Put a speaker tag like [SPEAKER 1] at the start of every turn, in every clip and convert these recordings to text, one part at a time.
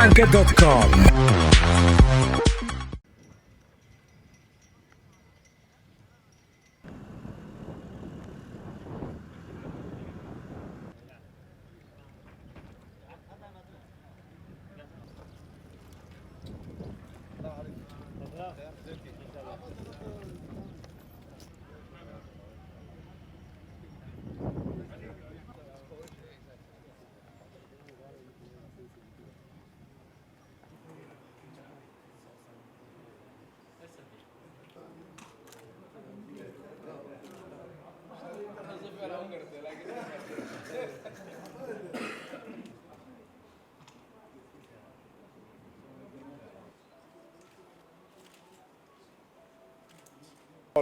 [SPEAKER 1] Alanka.com.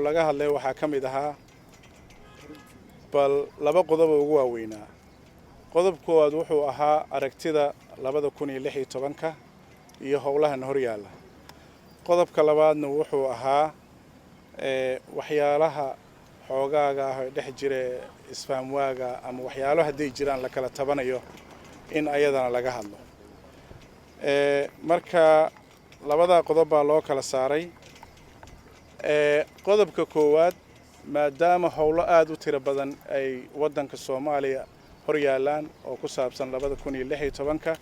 [SPEAKER 2] laga hadlay waxaa ka mid ahaa bal laba qodob oo ugu waaweynaa. qodob koowaad wuxuu ahaa aragtida 2016 iyo howlahan hor yaala. qodobka labaadna wuxuu ahaa waxyaalaha xoogaaga ah ee dhex jira isfahamwaaga ama waxyaalo haday jiraan la kala tabanayo in ayadana laga hadlo. marka labada qodob baa loo kala saaray. qodobka koowaad maadaama howlo aad u tiro badan ay wadanka Soomaaliya hor yaalaan oo ku saabsan 2016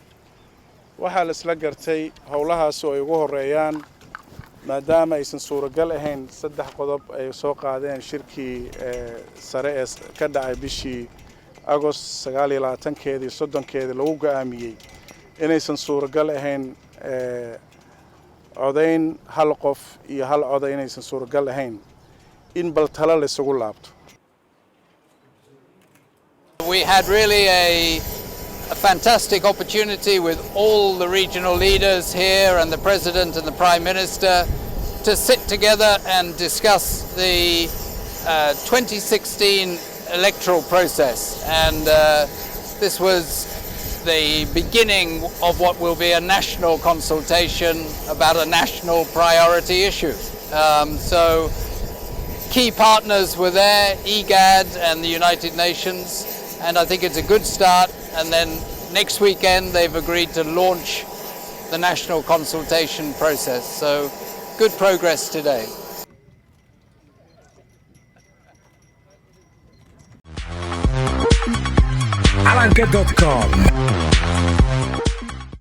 [SPEAKER 2] waxaa la isla gartay howlahaas oo ay ugu horeeyaan maadaama aysan suuragal ahayn saddex qodob ay soo qaadeen shirkii sare ee ka dhacay bishii Agost 29keedii 30keedii lagu go'aamiyay inaysan suuragal ahayn codayn hal qof iyo hal coday inaysan suuragal ahayn in bal talo la isugu laabto.
[SPEAKER 3] We had really a fantastic opportunity with all the regional leaders here and the President and the Prime Minister to sit together and discuss the 2016 electoral process, and this was the beginning of what will be a national consultation about a national priority issue. So key partners were there, IGAD and the United Nations, and I think it's a good start. And then next weekend they've agreed to launch the national consultation process. So good progress today.
[SPEAKER 1] Alanka.com.